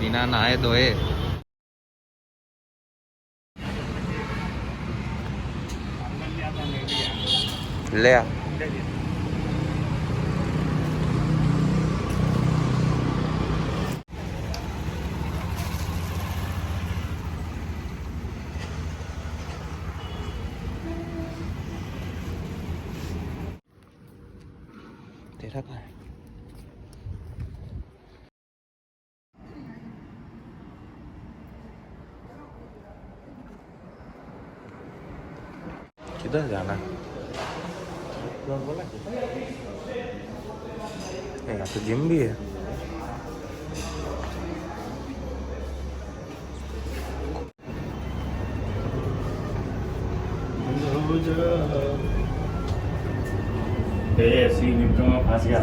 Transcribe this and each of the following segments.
बिना नहाए धोए। ले आ। तेरा कहाँ है? किधर जाना है? यहाँ तो जिम भी है। ऐसी विप्रो में फंस गया।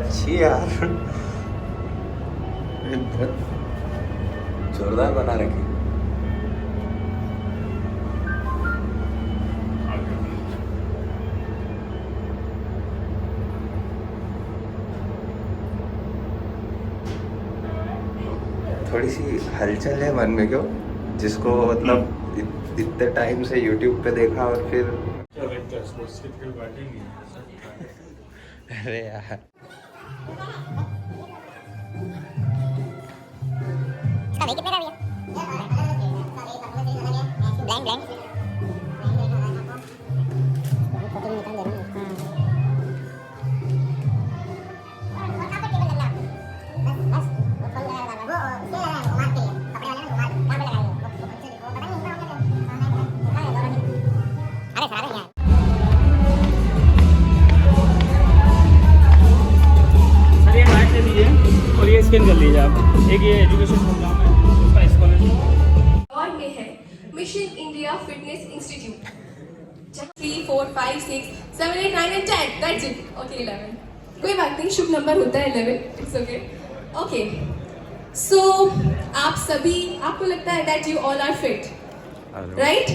अच्छी यार, बहुत जोरदार बना रखी। थोड़ी सी हलचल है मन में, क्यों? जिसको मतलब इतने टाइम से YouTube पे देखा और फिर अरे यार स्कैन कर लीजिए आप। एक ये एजुकेशन प्रोग्राम है, उसका स्कॉलरशिप और में है mission India fitness institute. 3, 4, 5, 6, 7, 8, 9 and 10. That's it. Okay, 11. कोई बात नहीं, शुभ नंबर होता है 11. It's okay. Okay. So आप सभी, आपको लगता है that you all are fit, right?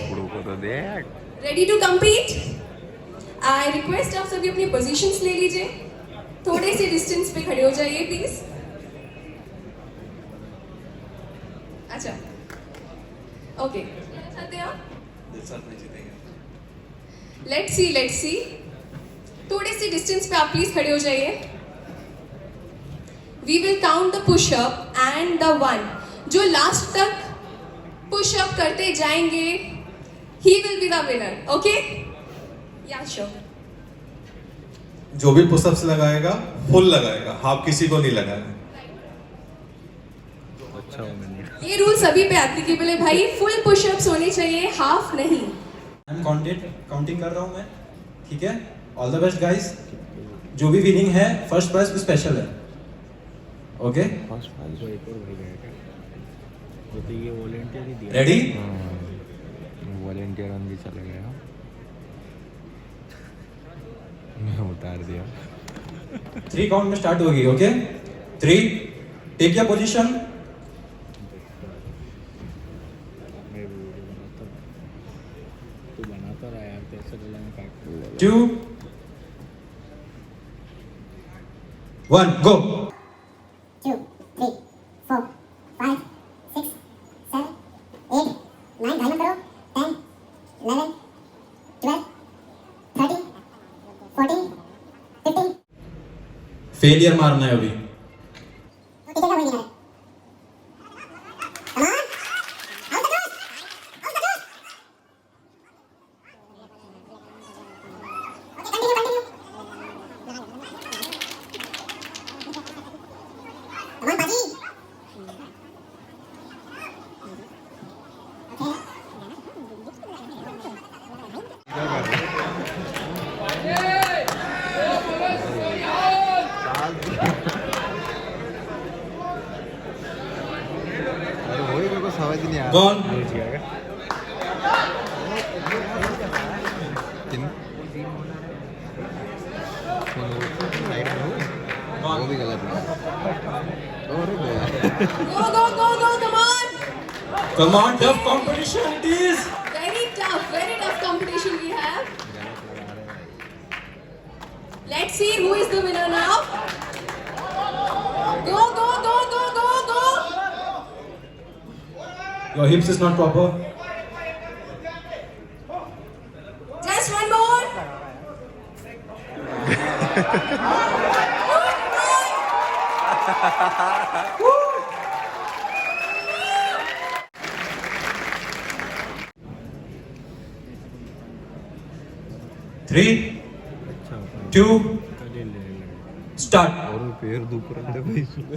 Ready to compete? I request आप सभी अपनी positions ले लीजिए, थोड़े से distance पे खड़े हो जाइए प्लीज। अच्छा, ओके, चाहते हैं आप? लेट्स सी, थोड़े से डिस्टेंस पे आप प्लीज खड़े हो जाइए। We will count the pushup and the one जो लास्ट तक पुशअप करते जाएंगे, he will be the winner. Okay, yeah sure. जो भी पुशअप्स लगाएगा फुल लगाएगा, हाफ किसी को नहीं लगाएगा। ये रूल सभी पे एप्लीकेबल है भाई, फुल पुशअप्स होने चाहिए, हाफ नहीं। काउंटिंग कर रहा हूं मैं, ठीक है? All the best guys. जो भी विनिंग है फर्स्ट प्राइज भी स्पेशल है। ओके, फर्स्ट प्राइज वो एक और भाई गया वो तो ये वॉलंटियर ही दिया। रेडी? वॉलंटियर भी चला गया, मैं उतार दिया। 3 काउंट में स्टार्ट होगी। Okay, 3, take your position. बनाता रहा यार, कैसे बोला मैं काट 2, 1, गो। 2, 3, 4, 5, 6, 7, 8, 9, ढाई करो, 10, 11, 12, 13, 14, 15। फेलियर मारना है अभी। तो कितने का विनिंग है? समझ नहीं आ कौन? वो भी गलत है। Go, come on! Come on, tough competition it is. Very tough competition we have. Let's see who is the winner now. Go! Your hips is not proper. Just one more. Three, two, start.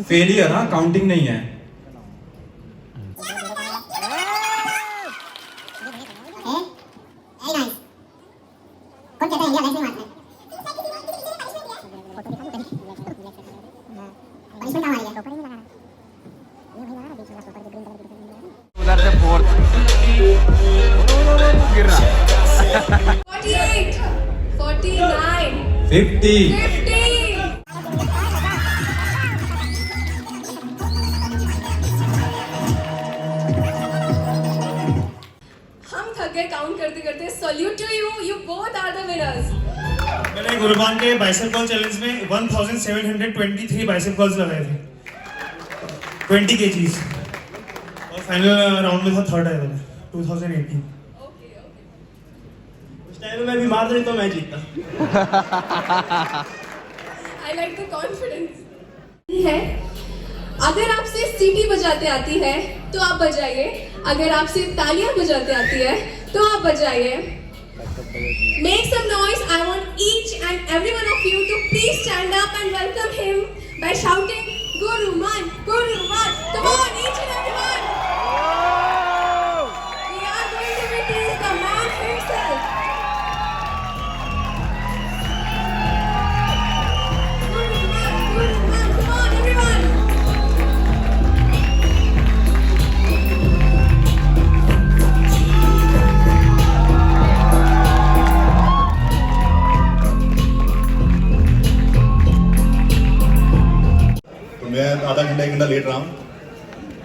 Failure हाँ, counting नहीं है. Very nice. कौन कहता है India वैसे ही मारता है? Punishment कहाँ आ रही है? उधर से फोर्थ गिर रहा 48, 49, 50. 50. हम थक गए काउंट करते करते. Salute to you. You both are the winners. मैंने गुरबान के बाइसेप कर्ल चैलेंज में 1723 बाइसेप कर्ल्स लगाए थे 20 kgs और फाइनल राउंड में था थर्ड आया था 2018. Okay, okay. उस टाइम में मैं बीमार था तो मैं जीता. I like the confidence. है. अगर आपसे सीटी बजाते आती है तो आप बजाइए. अगर आपसे तालियां बजाते आती है तो आप बजाइए. Make some noise. I want each and every one of you to please stand up and welcome him by shouting Guruman, Guruman. Come on, each and everyone. We are going to witness the man himself. Guruman, Guruman. Come on, everyone. मैं आधा घंटा 1 घंटा late रहा हूँ.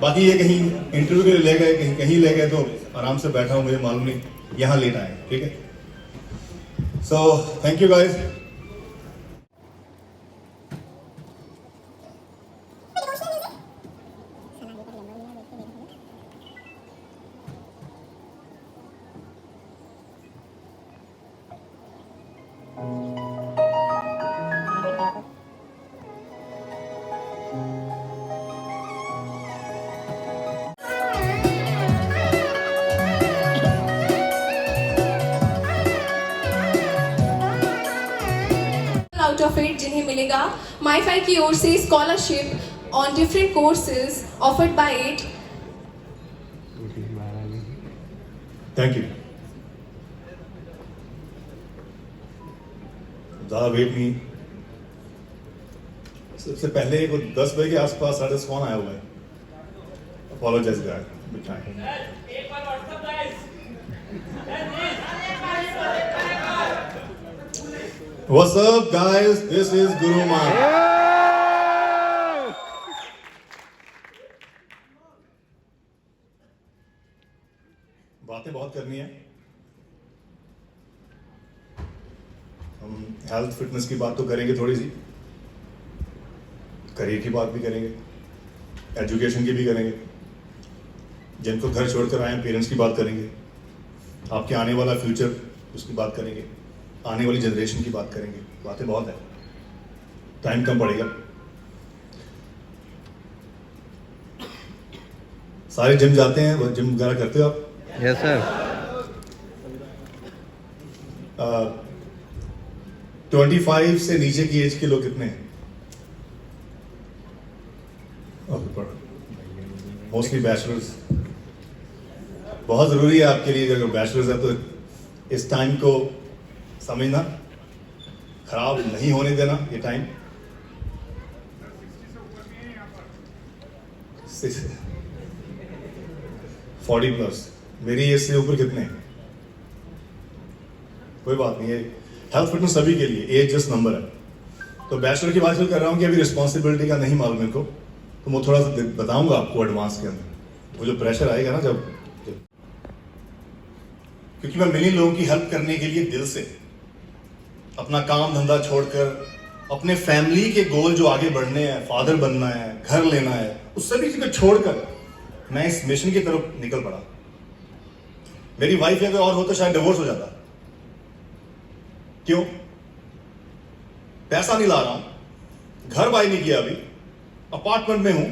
बाकी ये कहीं interview के लिए ले गए, कहीं कहीं ले गए, तो आराम से बैठा हूँ, मुझे मालूम नहीं यहाँ लेट आए. ठीक है, so thank you guys. Out of it जिन्हें मिलेगा माईफाई की ओर से scholarship on different courses offered by it. Thank you. ज़्यादा वेट नहीं. सबसे पहले को 10 बजे के आसपास साढ़े कौन आया हुआ है. Apologise guys. What's up guys? This is Guruman. बातें बहुत करनी है. हम हेल्थ फिटनेस की बात तो करेंगे, थोड़ी सी करियर की बात भी करेंगे, एजुकेशन की भी करेंगे, जिनको घर छोड़कर आए हैं पेरेंट्स की बात करेंगे, आपके आने वाला फ्यूचर उसकी बात करेंगे, आने वाली जनरेशन की बात करेंगे. बातें बहुत है, टाइम कम पड़ेगा. सारे जिम जाते हैं, वो जिम वगैरह करते हो आप? Yes sir. 25 से नीचे की एज के लोग कितने हैं? Mostly bachelors. बहुत ज़रूरी है आपके लिए, अगर बैचलर्स है तो इस टाइम को समझना, खराब नहीं होने देना. ये टाइम 40+. मेरी एज से ऊपर कितने हैं? कोई बात नहीं है, हेल्थ फिटनेस सभी के लिए, एज जस्ट नंबर है. तो बैचलर की बात कर रहा हूँ कि अभी रिस्पॉन्सिबिलिटी का नहीं मालूम मेरे को, तो मैं थोड़ा सा बताऊंगा आपको एडवांस के अंदर. वो जो प्रेशर आएगा ना जब, क्योंकि मैं मिलियन लोगों की हेल्प करने के लिए दिल से, अपना काम धंधा छोड़कर, अपने फैमिली के गोल जो आगे बढ़ने हैं, फादर बनना है, घर लेना है, उस सभी चीज को छोड़कर मैं इस मिशन की तरफ निकल पड़ा। मेरी वाइफ अगर और हो तो शायद डिवोर्स हो जाता। क्यों? पैसा नहीं ला रहा हूं, घर बाई नहीं किया, अभी अपार्टमेंट में हूं,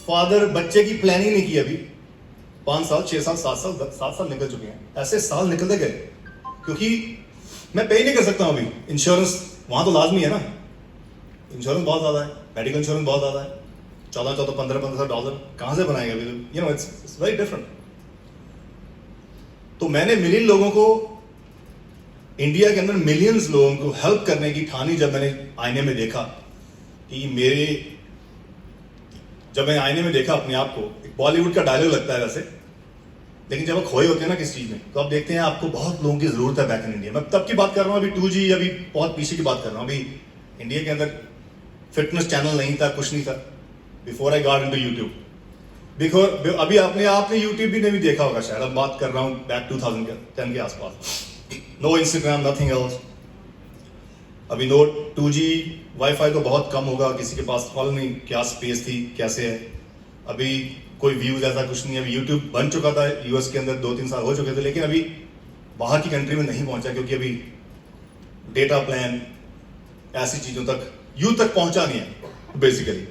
फादर बच्चे की प्लानिंग नहीं की अभी। 5 साल 6 साल 7 साल 7 साल निकल चुके हैं। ऐसे साल निकलते गए क्योंकि मैं पे नहीं कर सकता हूं अभी। इंश्योरेंस वहां तो लाजमी है ना, इंश्योरेंस बहुत ज्यादा है, मेडिकल इंश्योरेंस बहुत ज्यादा है, 14-15 डॉलर कहां से बनाएगा अभी? You know it's very different. तो मैंने मिलियन लोगों को, इंडिया के अंदर मिलियंस लोगों को हेल्प करने की ठानी। जब मैंने आईने में देखा कि जब मैंने आईने में देखा अपने आप को, एक बॉलीवुड का डायलॉग लगता है वैसे, लेकिन जब आप खोए होते हैं ना किस चीज में, तो आप देखते हैं आपको बहुत लोगों की जरूरत है बैक इन इंडिया। मैं तब की बात कर रहा हूँ, अभी 2G, अभी बहुत पीछे की बात कर रहा हूँ। अभी इंडिया के अंदर फिटनेस चैनल नहीं था, कुछ नहीं था, before I got into YouTube. अभी आपने यूट्यूब भी नहीं देखा होगा शायद, अब बात कर रहा हूँ बैक 2010 के आसपास। No Instagram, nothing else. अभी नो 2G, वाईफाई तो बहुत कम होगा किसी के पास, कॉल नहीं क्या स्पेस थी, कैसे है। अभी कोई व्यूज ऐसा कुछ नहीं है। अभी यूट्यूब बन चुका था यूएस के अंदर, 2-3 साल हो चुके थे, लेकिन अभी बाहर की कंट्री में नहीं पहुंचा क्योंकि अभी डेटा प्लान ऐसी चीजों तक यूथ तक पहुंचा नहीं है बेसिकली।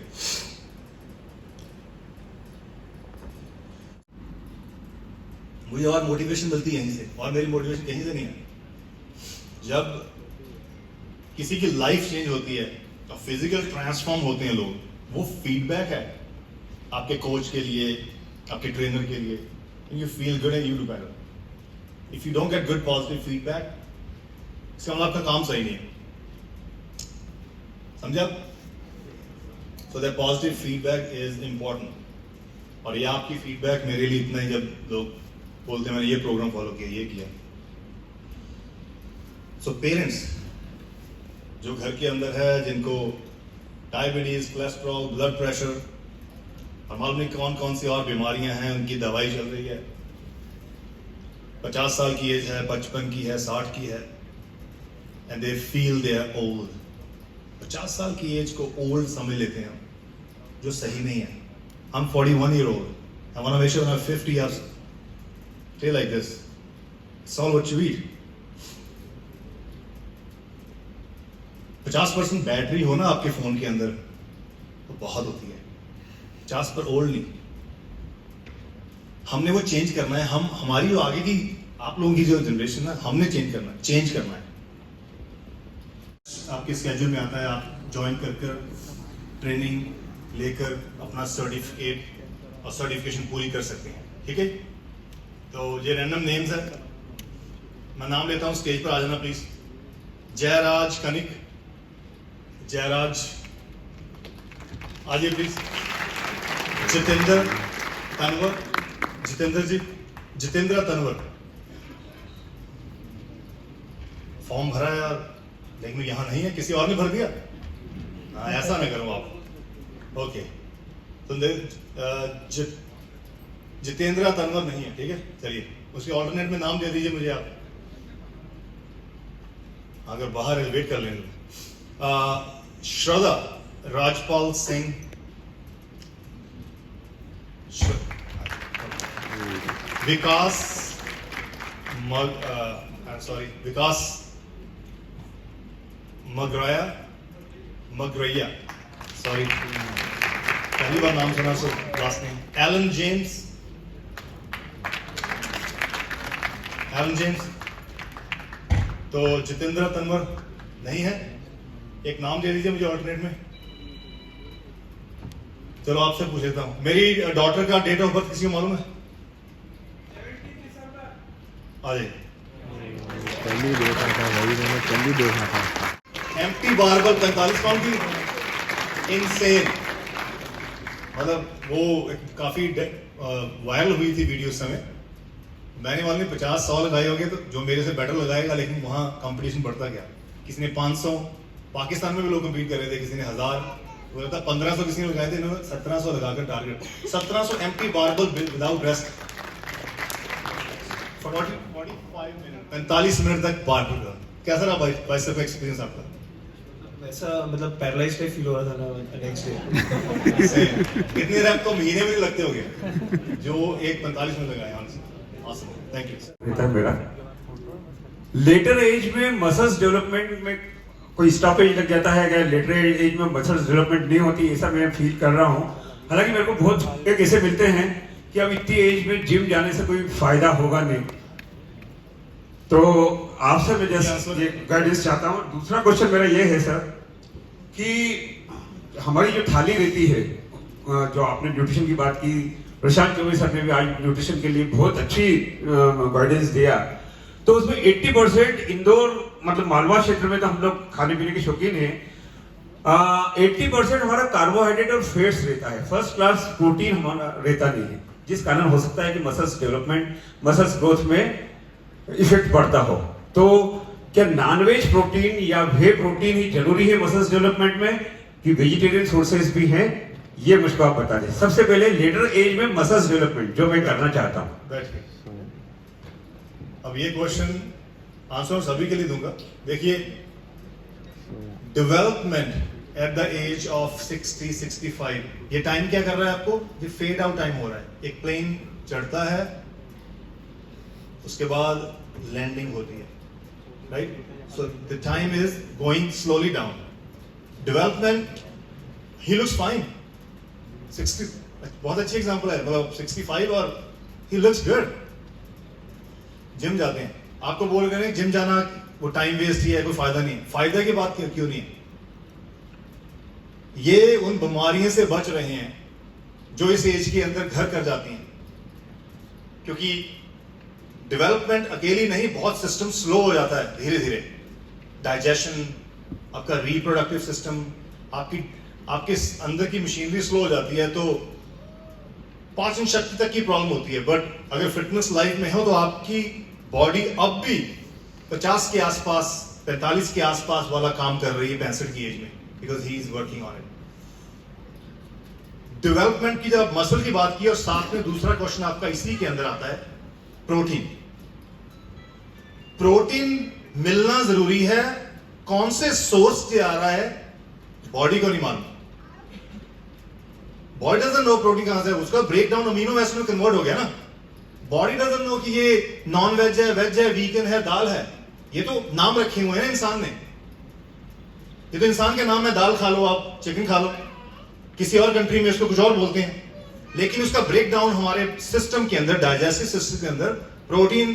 मुझे और मोटिवेशन मिलती है यहीं से, और मेरी मोटिवेशन कहीं से नहीं है। जब किसी की लाइफ चेंज होती है तो फिजिकल ट्रांसफॉर्म होते हैं लोग, वो फीडबैक है आपके कोच के लिए, आपके ट्रेनर के लिए। You feel good and you do better. If you don't get good positive feedback, इसका मतलब आपका काम सही नहीं है, समझा? So that positive feedback is important. और ये आपकी फीडबैक मेरे लिए इतना ही, जब लोग बोलते हैं मैंने ये प्रोग्राम फॉलो किया, ये किया। सो पेरेंट्स जो घर के अंदर है, जिनको डायबिटीज, कोलेस्ट्रॉल, ब्लड प्रेशर और मालूम नहीं कौन कौन सी और बीमारियां हैं, उनकी दवाई चल रही है, 50 साल की एज है, 55 की है, 60 की है, and they feel they are old. 50 साल की एज को ओल्ड समझ लेते हैं हम, जो सही नहीं है। I'm 41 year old. I want to make sure when I'm 50 years stay like this. It's all what you eat. 50% battery हो ना आपके फोन के अंदर तो बहुत होती है, 50 पर ओल्ड नहीं। हमने वो चेंज करना है। हमारी जो आगे की आप लोगों की जो जनरेशन है, हमने चेंज करना है। आपके स्केड्यूल में आता है, आप ज्वाइन कर ट्रेनिंग लेकर अपना सर्टिफिकेट और सर्टिफिकेशन पूरी कर सकते हैं, ठीक है? तो ये रैंडम नेम्स है, मैं नाम लेता हूँ, स्टेज पर आ जाना प्लीज। जयराज कनिक, जयराज आइए प्लीज। जितेंद्र तनवर, जितेंद्र तनवर। फॉर्म भरा है यार, लेकिन यहाँ नहीं है, किसी और ने भर दिया? हाँ, ऐसा ना करो आप। ओके, तो जितेंद्र तनवर नहीं है, ठीक है? चलिए उसके ऑल्टरनेट में नाम दे दीजिए मुझे आप, अगर बाहर है वेट कर लेंगे। श्रद्धा राजपाल सिंह, विकास विकास मगरैया, सॉरी पहली बार नाम सुना, so last name. Alan James. तो जितेंद्र तनवर नहीं है, एक नाम दे दीजिए मुझे ऑल्टरनेट में। चलो आपसे पूछ लेता हूं, मेरी डॉटर का डेट ऑफ बर्थ किसी को मालूम है? आ जाइए। पहली देखा था वही, मैंने पहली देखा था। एम्प्टी बार्बल 45 पाउंड की, इनसेन। मतलब वो काफी वायरल हुई थी वीडियो उस समय। मैंने वाले 50-100 लगाए होंगे, तो जो मेरे से बेटर लगाएगा, लेकिन वहाँ कंपटीशन बढ़ता गया। किसी ने 500, पाकिस्तान में भी लोग कम्पीट कर रहे थे, किसी ने 1000, 1500 किसी ने लगाए थे, इन्होंने 1700 लगाकर target. 1700 empty barbell without rest 45 minute तक बार। कैसा रहा बाइसेप एक्सपीरियंस आपका? ऐसा मतलब पैरालाइज टाइप फील हो रहा था ना नेक्स्ट डे। कितने रैप तो महीने में नहीं लगते होंगे जो एक 45 में लगाए। Awesome, thank you. रहता है मेरा लेटर एज में मसल्स डेवलपमेंट में कोई स्टॉपेज लग जाता है, अगर लेटर एज में मसल्स डेवलपमेंट नहीं होती, ऐसा मैं फील कर रहा हूँ। हालांकि मेरे को बहुत एक ऐसे मिलते हैं कि अब इतनी एज में जिम जाने से कोई फायदा होगा नहीं, तो आपसे मैं जैसे ये गाइडेंस चाहता हूँ। दूसरा क्वेश्चन मेरा ये है सर कि हमारी जो थाली रहती है, जो आपने न्यूट्रिशन की बात की, प्रशांत चौबे सर ने भी आज न्यूट्रिशन के लिए बहुत अच्छी गाइडेंस दिया, तो उसमें 80% इंदौर मतलब मालवा क्षेत्र में तो हम लोग खाने पीने के शौकीन हैं, 80% हमारा कार्बोहाइड्रेट और फैट्स रहता है, फर्स्ट क्लास प्रोटीन हमारा रहता नहीं है, जिस कारण हो सकता है कि मसल्स डेवलपमेंट, मसल्स ग्रोथ में इफेक्ट पड़ता हो। तो क्या नॉनवेज प्रोटीन या वे प्रोटीन ही जरूरी है मसल्स डेवलपमेंट में कि वेजिटेरियन सोर्सेज भी हैं? ये मुझको आप बता दें। सबसे पहले लेटर एज में मसल्स डेवलपमेंट जो मैं करना चाहता हूँ। अब ये क्वेश्चन आंसर सभी के लिए दूंगा। देखिए, development at the age of 60-65, ये टाइम क्या कर रहा है आपको? ये फेड आउट टाइम हो रहा है। एक प्लेन चढ़ता है, उसके बाद लैंडिंग होती है, right? So the time is going slowly down. Development, he looks fine. 60 बहुत अच्छी एग्जांपल है, मतलब 65 और ही लुक्स गुड। जिम जाते हैं, आपको बोल रहे हैं जिम जाना वो टाइम वेस्ट ही है, कोई फायदा नहीं है। फायदा की बात क्यों नहीं है? ये उन बीमारियों से बच रहे हैं जो इस एज के अंदर घर कर जाती हैं, क्योंकि डेवलपमेंट अकेली नहीं, बहुत सिस्टम स्लो हो जाता है धीरे धीरे। डाइजेशन, आपका रिप्रोडक्टिव सिस्टम, आपके अंदर की मशीनरी स्लो हो जाती है, तो पाचन शक्ति तक की प्रॉब्लम होती है। बट अगर फिटनेस लाइफ में हो तो आपकी बॉडी अब भी 50 के आसपास, 45 के आसपास वाला काम कर रही है 65 की एज में, because he is working on it. Development की जब मसल की बात की, और साथ में दूसरा क्वेश्चन आपका इसी के अंदर आता है, प्रोटीन। प्रोटीन मिलना जरूरी है। कौन से सोर्स से आ रहा है बॉडी को नहीं मालूम। बॉडी डजंट नो प्रोटीन कहां से, उसका ब्रेकडाउन अमीनो एसिड में कन्वर्ट हो गया ना। बॉडी डजंट नो कि ये नॉन वेज है, वेज है, वीगन है, दाल है। ये तो नाम रखे हुए हैं ना इंसान ने। ये तो इंसान के नाम है, दाल खा लो आप, चिकन खा लो। किसी और कंट्री में इसको कुछ और बोलते हैं, लेकिन उसका ब्रेकडाउन हमारे सिस्टम के अंदर, डाइजेस्टिव सिस्टम के अंदर, प्रोटीन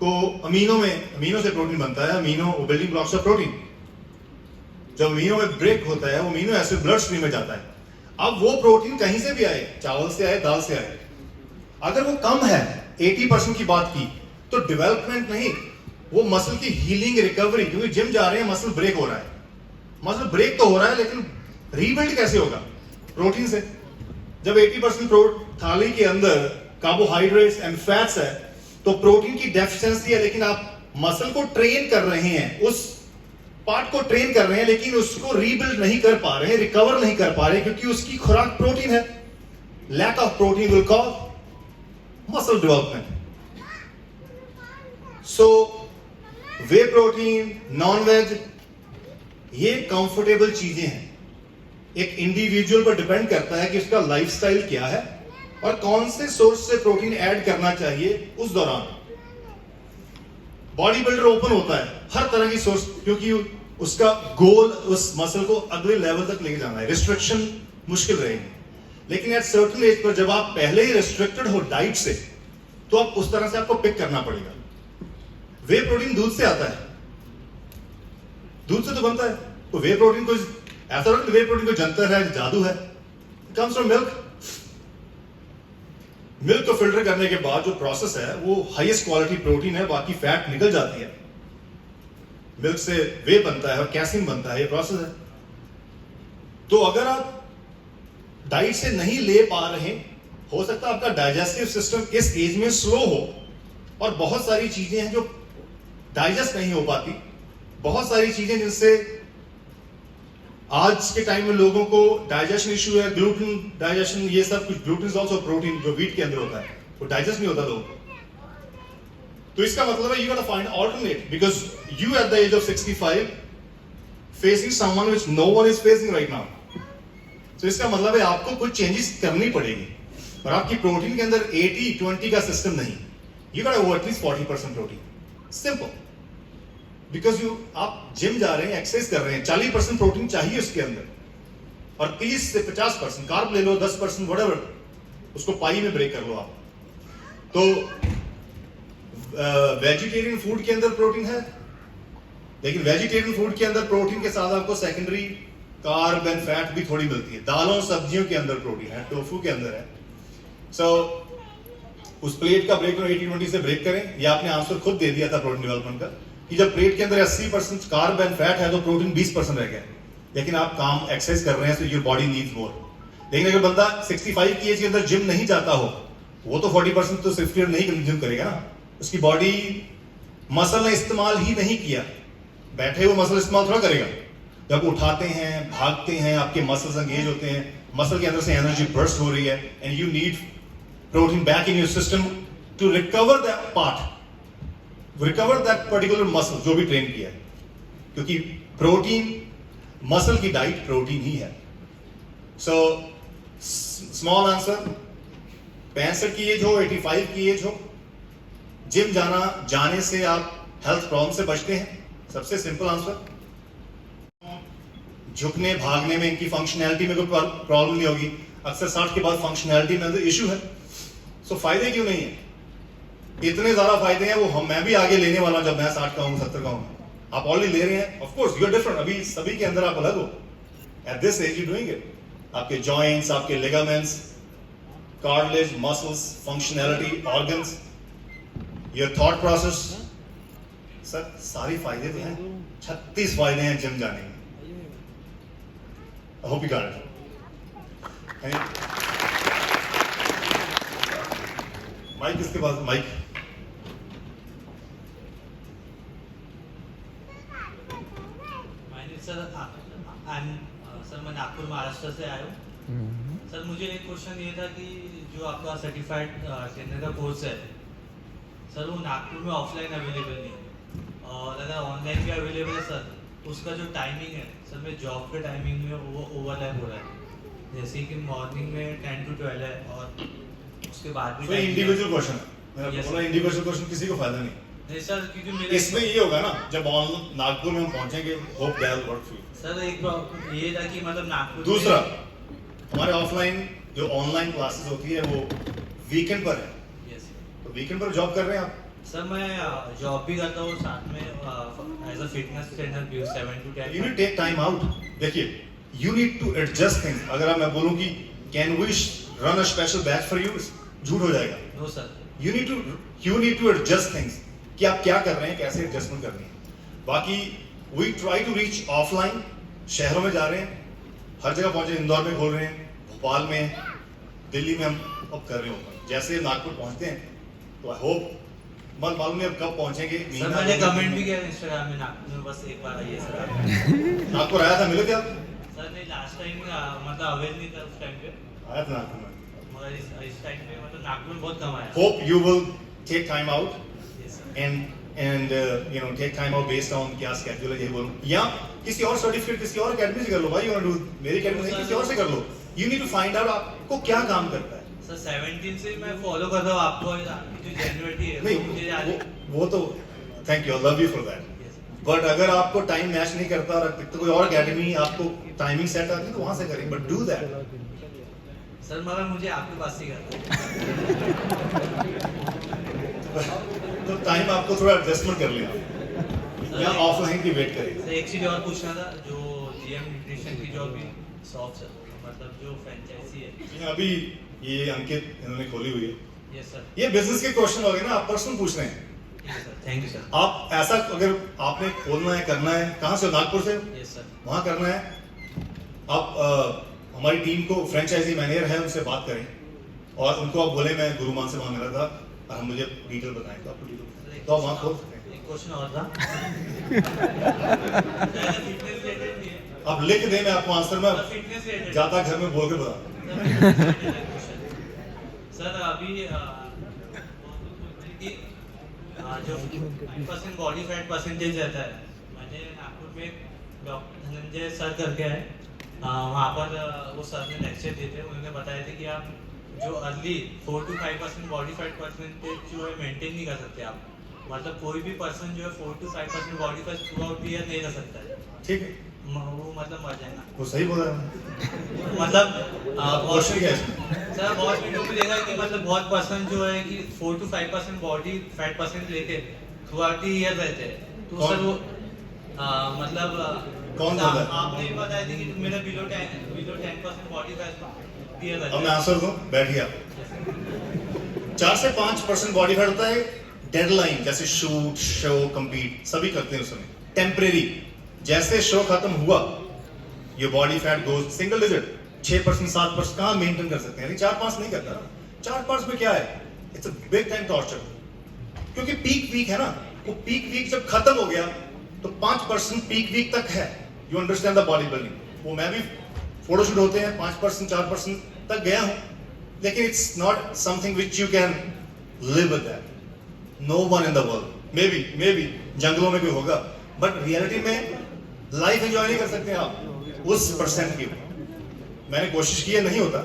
को अमीनो से प्रोटीन बनता है। Amino building blocks of protein. जब अमीनो में ब्रेक होता है, वो अमीनो एसिड ब्लड स्ट्रीम में जाता है। अब वो प्रोटीन कहीं से भी आए, चावल से आए, दाल से आए, अगर वो कम है, 80% की बात की, तो डेवलपमेंट नहीं, वो मसल की हीलिंग, रिकवरी, क्योंकि जिम जा रहे हैं, मसल ब्रेक हो रहा है। मसल ब्रेक तो हो रहा है, लेकिन रीबिल्ड कैसे होगा? प्रोटीन से। जब 80% थाली के अंदर कार्बोहाइड्रेट्स एंड फैट्स है, तो प्रोटीन की डेफिशिएंसी है, लेकिन आप मसल को ट्रेन कर रहे हैं, उस पार्ट को ट्रेन कर रहे हैं, लेकिन उसको रीबिल्ड नहीं कर पा रहे हैं, रिकवर नहीं कर पा रहे, क्योंकि उसकी खुराक प्रोटीन है। Lack of protein will cause muscle development. So whey protein, non veg, ये कंफर्टेबल चीजें हैं। एक इंडिविजुअल पर डिपेंड करता है कि उसका लाइफस्टाइल क्या है और कौन से सोर्स से प्रोटीन ऐड करना चाहिए उस दौरान। बॉडी बिल्डर ओपन होता है हर तरह की सोर्स, क्योंकि उसका गोल उस मसल को अगले लेवल तक लेके जाना है। रिस्ट्रिक्शन मुश्किल रहेगी, लेकिन एट सर्टेन एज पर जब आप पहले ही रिस्ट्रिक्टेड हो डाइट से, तो आप उस तरह से आपको पिक करना पड़ेगा। वे प्रोटीन दूध से आता है, दूध से तो बनता है, तो वे प्रोटीन को ऐसा नहीं, वे प्रोटीन को जंतर है, जादू है। Comes from milk. मिल्क को फिल्टर करने के बाद जो प्रोसेस है, वो हाईएस्ट क्वालिटी प्रोटीन है, बाकी फैट निकल जाती है। मिल्क से वे बनता है और कैसीन बनता है, ये प्रोसेस है। तो अगर आप डाइट से नहीं ले पा रहे, हो सकता है आपका डाइजेस्टिव सिस्टम इस एज में स्लो हो, और बहुत सारी चीजें हैं जो डाइजेस्ट नहीं हो पाती, बहुत सारी चीजें जिनसे आज के टाइम में लोगों को डाइजेशन इशू है, ग्लूटेन डाइजेशन, ये सब कुछ। ग्लूटेन इज आल्सो प्रोटीन जो व्हीट के अंदर होता है, वो डाइजेस्ट नहीं होता लोगों को। तो इसका मतलब है you gotta find alternate, because you at the age of 65 facing someone which no one is facing right now. तो इसका मतलब है आपको कुछ चेंजेस करनी पड़ेगी और आपकी प्रोटीन के अंदर 80-20 का सिस्टम नहीं. You gotta go at least 40% protein. Simple. Because आप जिम जा रहे हैं, एक्सरसाइज कर रहे हैं, 40% प्रोटीन चाहिए उसके अंदर और 30 से 50% कार्ब ले लो, 10% whatever, उसको पाई में ब्रेक कर लो आप. तो वेजिटेरियन फूड के अंदर प्रोटीन है, लेकिन वेजिटेरियन फूड के अंदर प्रोटीन के साथ आपको सेकेंडरी कार्ब एंड फैट भी थोड़ी मिलती है. दालों सब्जियों के अंदर प्रोटीन है, टोफू के अंदर है. सो उस प्लेट का ब्रेक 80-20 से ब्रेक करें. ये आपने आंसर खुद दे दिया था प्रोटीन डेवलपमेंट का कि जब प्लेट के अंदर 80% कार्ब एंड फैट है तो प्रोटीन 20% रह गया. लेकिन आप काम एक्सरसाइज कर रहे हैं, so your body needs more. लेकिन अगर बंदा 65 kg के अंदर जिम नहीं जाता हो, वो तो 40% तो सिर्फ नहीं कंज्यूम करेगा ना. उसकी बॉडी मसल ने इस्तेमाल ही नहीं किया, बैठे हुए मसल इस्तेमाल थोड़ा करेगा. जब उठाते हैं, भागते हैं, आपके मसल्स एंगेज होते हैं, मसल के अंदर से एनर्जी बर्स्ट हो रही है and you need protein back in your system to recover that part, recover that particular muscle जो भी ट्रेन किया है. क्योंकि प्रोटीन, मसल की डाइट प्रोटीन ही है. सो स्मॉल आंसर, 65 की एज हो, 85 की एज हो, जिम जाने से आप हेल्थ प्रॉब्लम से बचते हैं. सबसे सिंपल आंसर. झुकने भागने में इनकी फंक्शनैलिटी में कोई प्रॉब्लम नहीं होगी. अक्सर 60 के बाद फंक्शनैलिटी में अंदर इशू है. सो फायदे क्यों नहीं है? इतने ज्यादा फायदे हैं, वो मैं भी आगे लेने वाला हूं जब मैं 60 का हूं, 70 का हूं. आप ऑलरेडी ले रहे हैं. Of course you are different. अभी सभी के अंदर आप अलग हो. At this age you doing it. आपके जॉइंट्स, आपके ligaments, cartilage, muscles, functionality, organs, your thought process, सर सारी फायदे तो हैं. 36 फायदे हैं जिम जाने में. I hope you got it. Mic किसके पास? माइक. सर मैं नागपुर महाराष्ट्र से आया हूँ. सर मुझे एक क्वेश्चन ये था कि जो आपका सर्टिफाइड ट्रेनर का कोर्स है सर, वो नागपुर में ऑफलाइन अवेलेबल नहीं है और अगर ऑनलाइन भी अवेलेबल है सर, उसका जो टाइमिंग है सर, मैं जॉब के टाइमिंग में वो ओवरलैप हो रहा है. जैसे कि मॉर्निंग में 10 to 12 है और उसके बाद भी इंडिविजुअल क्वेश्चन है. मेरा पूरा इंडिविजुअल क्वेश्चन किसी को फायदा नहीं सर, क्योंकि मेरे इसमें ये होगा ना जब नागपुर में हम पहुंचेंगे, hope that will work for you. Sir एक ये था कि मतलब नागपुर. दूसरा, हमारे ऑफलाइन जो ऑनलाइन क्लासेस होती है वो वीकेंड पर है. यस. तो वीकेंड पर जॉब कर रहे हैं आप? सर मैं जॉब भी करता हूँ साथ में एज अ फिटनेस ट्रेनर भी 7 to 10. You need take time out. देखिए, you need to adjust things. अगर मैं बोलूं कि can we run a special batch for you, झूठ हो जाएगा. No sir. You need to adjust things कि आप क्या कर रहे हैं, कैसे एडजस्टमेंट करनी है. बाकी we try to reach offline. शहरों में जा रहे हैं, हर जगह पहुंचे. इंदौर में खोल रहे हैं, भोपाल में, दिल्ली में हम अब कर रहे हो. जैसे नागपुर पहुंचते हैं तो आई होप, मालूम नहीं अब कब पहुंचेंगे. सर मैंने कमेंट भी किया इंस्टाग्राम में, नागपुर में बस एक बार आइए सर. नागपुर आया था, मिले थे आप? सर नहीं, लास्ट टाइम मतलब अवेल नहीं था उस टाइम पे. आया था नागपुर में, मगर इस टाइम पे मतलब नागपुर में बहुत कम आया. Hope you will take time out and you know take time out based on क्या schedule है ये बोलूं, या किसी और सर्टिफिकेट किसी और एकेडमी से कर लो. भाई यू वांट टू मेरी एकेडमी से किसी और से कर लो. You need to find out आपको क्या काम करता है. सर 17 से मैं फॉलो कर रहा हूँ आपको, जो जेन्युइनिटी है नहीं, मुझे वो तो thank you, I love you for that. But अगर आपको टाइम मैच नहीं करता और तो कोई और एकेडमी आपको टाइमिंग सेट आती है तो वहां से करें. But do that. सर मगर मुझे आपके पास ही करना है. तो टाइम आपको थोड़ा एडजस्टमेंट कर लेना या ऑफलाइन की वेट करेगा. सर एक चीज और पूछना था, जो जीएम न्यूट्रिशन की जो भी शॉप है, मतलब जो फ्रेंचाइजी है अभी ये अंकित इन्होंने खोली हुई है. Yes sir. ये बिजनेस के क्वेश्चन हो गए ना, आप पर्सनल पूछ रहे हैं. Thank you sir. आप ऐसा अगर आपने खोलना है, करना है, कहाँ से? नागपुर से. Yes sir. वहाँ करना है. आप हमारी टीम को फ्रेंचाइजी मैनेजर है उनसे बात करें और उनको आप बोले मैं गुरुमान से वहाँ मिला था और हम मुझे डिटेल बताएं तो आपको डिटेल तो आप वहाँ खोल सकते हैं. एक क्वेश्चन और था. फिटनेस रिलेटेड भी है. आप लिख दें, मैं आपको आंसर में फिटनेस रिलेटेड जाता घर में बोल के बता. सर अभी जो 5% बॉडी फैट परसेंटेज रहता है, मैंने नागपुर में धनंजय सर करके है, वहाँ पर वो सर ने लेक्चर दिए थे, उन्होंने बताया था कि आप जो early 4 to 5% body fat percentage जो है मेंटेन नहीं कर सकते आप, मतलब कोई भी पर्सन जो है 4 to 5% body fat through out year नहीं रह सकता है, ठीक है, वो मतलब मर जाएगा। वो सही बोल रहा है। मतलब क्वेश्चन क्या है? सर बहुत वीडियो में देखा है कि मतलब बहुत पर्सन जो है कि 4 to 5% बॉडी फैट परसेंट लेके थ्रू आउट ईयर रहते हैं, तो सर वो मतलब कौन बोल रहा है? आपने बताया था कि मेरा बिलो 10% बॉडी फैट ईयर रहता अब है। मैं आंसर दूं, बैठिए आप। 4 से 5% बॉडी फैट होता है डेडलाइन, जैसे शूट, शो, compete सभी करते हैं उसमें, टेम्परेरी। जैसे शो खत्म हुआ, ये body fat goes single digit, 6% 7% कहाँ मेंटेन कर सकते हैं, 4-5 नहीं करता। 4-5 में क्या है, it's a big time torture, क्योंकि पीक वीक है ना, वो पीक वीक जब खत्म हो गया तो 5% पीक वीक तक है। You understand the body building. वो मैं भी फोटोशूट होते हैं 5% 4% तक गया हूं, लेकिन it's not something which you can live with that. No one in the world, maybe जंगलों में कोई होगा, बट रियलिटी में लाइफ एंजॉय नहीं कर सकते आप उस परसेंट की। मैंने कोशिश की है, नहीं होता,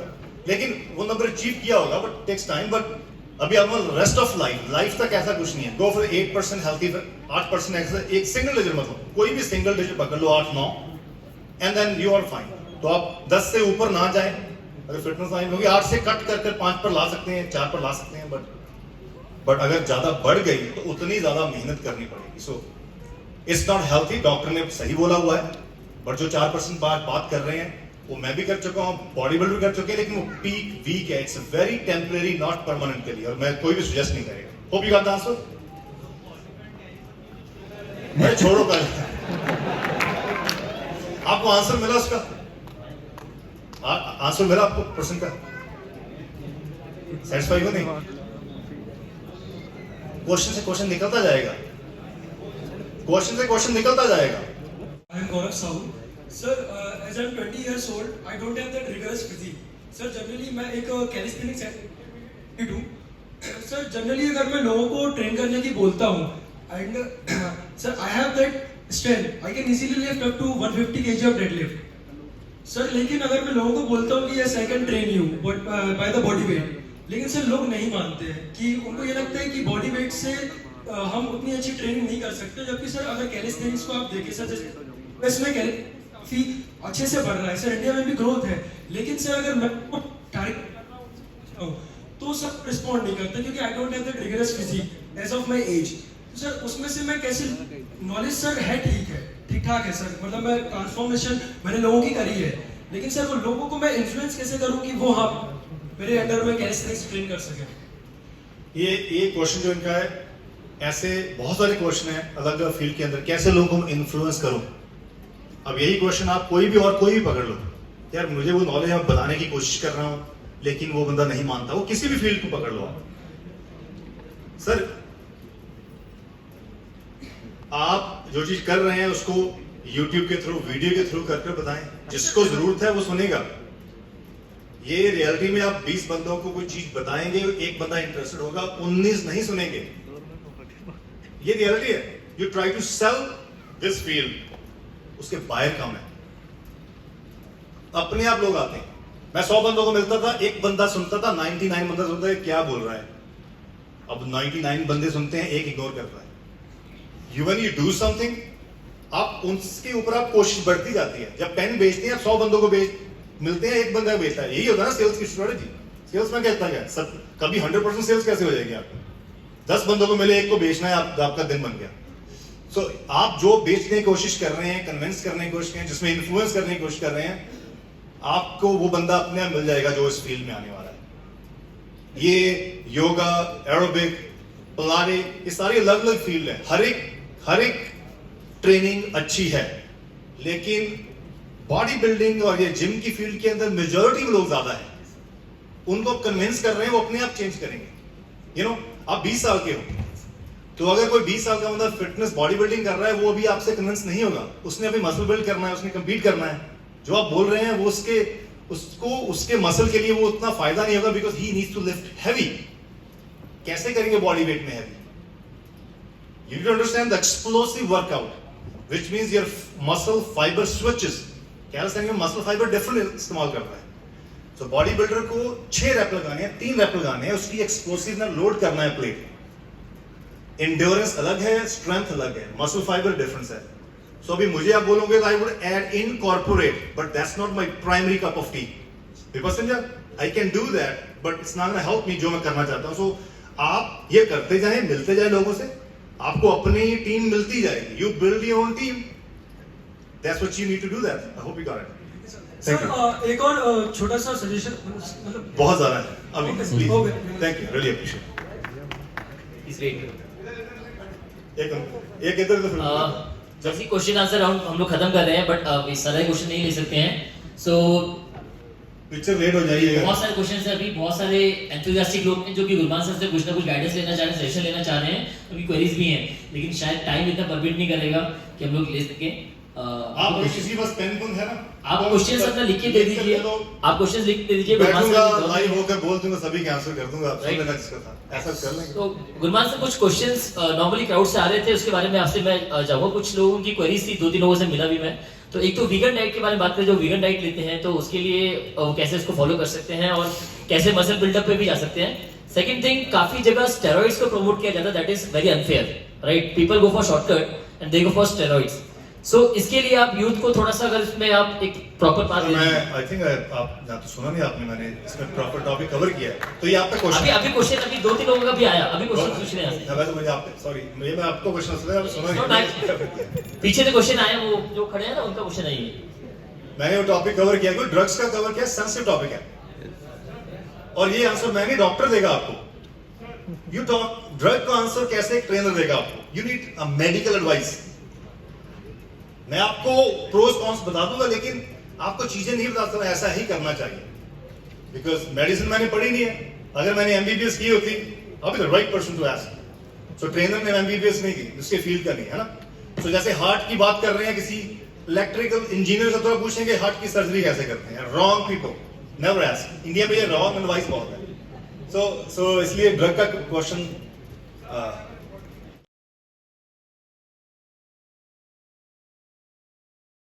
लेकिन वो नंबर अचीव किया होगा, बट टेक्स टाइम। बट अभी आप रेस्ट ऑफ लाइफ तक ऐसा कुछ नहीं है। गो फॉर 8% हेल्थी, 8% एक्सरसाइज, एक सिंगल डिजिट मतलब कोई भी सिंगल डिजिट पकड़ लो, 8-9, and then you are fine. तो आप 10 से ऊपर ना जाए, अगर फिटनेस लाइन होगी 8 से कट कर 5 पर ला सकते हैं, 4 पर ला सकते हैं, बट अगर ज्यादा बढ़ गई तो उतनी ज्यादा मेहनत करनी पड़ेगी। So it's not healthy. Doctor ने सही बोला हुआ है, बट जो 4% बात कर रहे हैं वो मैं भी कर चुका हूँ, बॉडी बिल्डर भी कर चुके हैं, लेकिन वो पीक वीक है, it's very temporary, not permanent के लिए, और मैं कोई भी सजेस्ट नहीं करेगा। Hope you got the answer. मैं छोड़ो कर, आपको आंसर मिला उसका, आंसर मिला आपको प्रश्न का, सेटिस्फाई हो नहीं? क्वेश्चन से क्वेश्चन निकलता जाएगा, क्वेश्चन से क्वेश्चन निकलता जाएगा। I am Gaurav Sahu. Sir, as I am 20 years old, I don't have that rigorous physique. Sir, generally मैं एक calisthenics athlete हूँ. Sir, generally अगर मैं लोगों को ट्रेन करने की बोलता हूँ, and sir, I have that strength. I can easily lift up to 150 kg of deadlift. Sir, लेकिन अगर मैं लोगों को बोलता हूँ कि yes, I can train you, but by the body weight. लेकिन सर लोग नहीं मानते हैं कि उनको ये लगता है कि बॉडी वेट से हम उतनी अच्छी ट्रेनिंग नहीं कर सकते, जबकि सर अगर कैलिस्थेनिक्स को आप देखें सर, जैसे इसमें काफी अच्छे से बढ़ रहा है सर, इंडिया में भी ग्रोथ है, लेकिन सर अगर मैं तो सब रिस्पॉन्ड नहीं करते क्योंकि I don't have that rigorous physique as of my age. तो सर उसमें से मैं कैसे, नॉलेज सर है ठीक ठाक है सर, मतलब मैं ट्रांसफॉर्मेशन मैंने लोगों की करी है, लेकिन सर वो लोगों को मैं इन्फ्लुएंस कैसे करूं कि वो हाँ मेरे अंडर में कैलिस्थेनिक्स ट्रेन कर सके। ये क्वेश्चन जो इनका है, ऐसे बहुत सारे क्वेश्चन हैं अलग अलग फील्ड के अंदर, कैसे लोगों को इन्फ्लुएंस करूं। अब यही क्वेश्चन आप कोई भी पकड़ लो, यार मुझे वो नॉलेज मैं बताने की कोशिश कर रहा हूं, लेकिन वो बंदा नहीं मानता, वो किसी भी फील्ड को पकड़ लो आप। सर आप जो चीज कर रहे हैं उसको YouTube के थ्रू, वीडियो के थ्रू करके बताएं, जिसको जरूरत है वो सुनेगा। ये रियलिटी में आप 20 बंदों को कोई चीज बताएंगे, एक बंदा इंटरेस्टेड होगा, 19 नहीं सुनेंगे। ये रियलिटी है। You try to sell this field, उसके बाहर कम है, अपने आप लोग आते हैं। मैं 100 बंदों को मिलता था, एक बंदा सुनता था, 99 बंदा सुनता है क्या बोल रहा है। अब 99 बंदे सुनते हैं, एक इग्नोर कर रहा है। व्हेन यू डू समथिंग, आप उसके ऊपर आप कोशिश बढ़ती जाती है। जब पेन बेचते हैं, आप 100 बंदों को मिलते हैं, एक बंदा बेचता है। यही होता है ना सेल्स की स्ट्रेटजी। सेल्स में कहता है सब कभी 100% सेल्स कैसे हो जाएगी आपको? 10 बंदों को मिले, एक को बेचना है, आपका दिन बन गया। सो आप जो बेचने की कोशिश कर रहे हैं, कन्विंस करने की कोशिश कर रहे हैं, जिसमें इन्फ्लुएंस करने की कोशिश कर रहे हैं, आपको वो बंदा अपने आप मिल जाएगा जो इस फील्ड में आने वाला है। ये योगा, एरोबिक, पिलाटे, ये सारी अलग अलग फील्ड है। हर एक ट्रेनिंग अच्छी है, लेकिन बॉडी बिल्डिंग और ये जिम की फील्ड के अंदर मेजॉरिटी लोग ज्यादा है, उनको कन्विंस कर रहे हैं, वो अपने आप चेंज करेंगे। यू नो, आप 20 साल के हो, तो अगर कोई 20 साल का बंदा फिटनेस बॉडी बिल्डिंग कर रहा है, वो अभी आपसे कन्विंस नहीं होगा। उसने अभी मसल बिल्ड करना है, उसने कंपीट करना है। जो आप बोल रहे हैं वो उसके मसल के लिए वो उतना फायदा नहीं होगा, because he needs to lift heavy. कैसे करेंगे बॉडी वेट में heavy? You need to understand the explosive workout which means your muscle fiber switches. Calcium में मसल फाइबर डिफरेंट इस्तेमाल करता है. So बॉडी बिल्डर को 6 रैप लगाने हैं, 3 रैप लगाने हैं, उसकी एक्सप्लोसिव ना लोड करना है प्लेट. एंड्योरेंस अलग है, स्ट्रेंथ अलग है, मसल फाइबर डिफरेंस है. So अभी मुझे आप बोलोगे तो I would add incorporate, but that's not my primary cup of tea. Because I can do that, but it's not gonna help me जो मैं करना चाहता हूँ. So आप ये करते जाएं, मिलते जाएं लोगों से, आपको अपनी टीम मिलती जाएगी. You build your own team. That's what you need to do that. I hope you got it. Thank you. Sir एक और छोटा सा सजेशन मतलब बहुत ज़्यादा है. अभी please. Okay. Thank you. Really appreciate. एक इधर तो फिर. जैसे क्वेश्चन आंसर राउंड हम लोग खत्म कर रहे हैं, बट सारे क्वेश्चन नहीं ले सकते हैं. सो पिक्चर लेट हो जाइएगा. बहुत सारे क्वेश्चन है अभी, बहुत सारे एंथुसियास्टिक लोग हैं जो कि गुरमान सर से कुछ ना कुछ गाइडेंस लेना चाह रहे हैं, सजेशन लेना चाह रहे हैं. अभी क्वेरीज भी हैं, लेकिन शायद टाइम इतना परमिट नहीं करेगा कि हम लोग ले सकें. आप किसी बस पेन है ना, आप क्वेश्चन अपना लिख के दे दीजिए. आप क्वेश्चन लिख के दे दीजिए. बैठूंगा लाइव होकर बोल दूंगा, सभी के आंसर कर दूंगा. आप लेना जिसका था ऐसा कर लेंगे. तो गुरमान से कुछ क्वेश्चंस नॉर्मली क्राउड से आ रहे थे, उसके बारे में आपसे मैं जाऊंगा. कुछ लोगों की क्वेरीज थी, 2-3 लोगों से मिला भी मैं. तो एक तो वीगन डाइट के बारे में बात करें. जो वीगन डाइट लेते हैं तो उसके लिए वो कैसे इसको फॉलो कर सकते हैं और कैसे मसल बिल्डअप पे भी जा सकते हैं. सेकंड थिंग, काफी जगह स्टेरॉइड्स को प्रमोट किया जाता है. That is very unfair, right? People go for shortcut and they go for steroids. So इसके लिए आप यूथ को थोड़ा सा अगर इसमें आप एक प्रॉपर पाथ दे. मैं आई थिंक आप ना तो सुना नहीं आपने, मैंने इसमें प्रॉपर टॉपिक कवर किया है. तो ये आपका क्वेश्चन अभी क्वेश्चन अभी 2-3 लोगों का भी आया. अभी क्वेश्चन पूछ रहे हैं. वैसे मुझे आप सॉरी मैं आपको क्वेश्चन सुना नहीं. पीछे से क्वेश्चन आया, वो जो खड़े हैं ना उनका क्वेश्चन है ये. मैंने वो टॉपिक कवर किया, कोई ड्रग्स का कवर किया, सेंसिटिव टॉपिक है. और ये आंसर मैं नहीं, डॉक्टर देगा आपको. यू टॉक ड्रग का आंसर कैसे एक ट्रेनर देगा आपको. You need a medical advice. मैं आपको प्रोस कॉन्स बता दूंगा, लेकिन आपको चीजें नहीं बता सकता ऐसा ही करना चाहिए. बिकॉज मेडिसिन मैंने पढ़ी नहीं है. अगर मैंने एमबीबीएस की होती, अभी the right person to ask. So trainer ने एमबीबीएस नहीं की, उसके फील्ड का नहीं है ना. सो जैसे हार्ट की बात कर रहे हैं, किसी इलेक्ट्रिकल इंजीनियर से तो पूछेंगे हार्ट की सर्जरी कैसे करते हैं. Wrong people, never ask. India में ये रॉन्ग एडवाइस बहुत है. सो इसलिए ड्रग का क्वेश्चन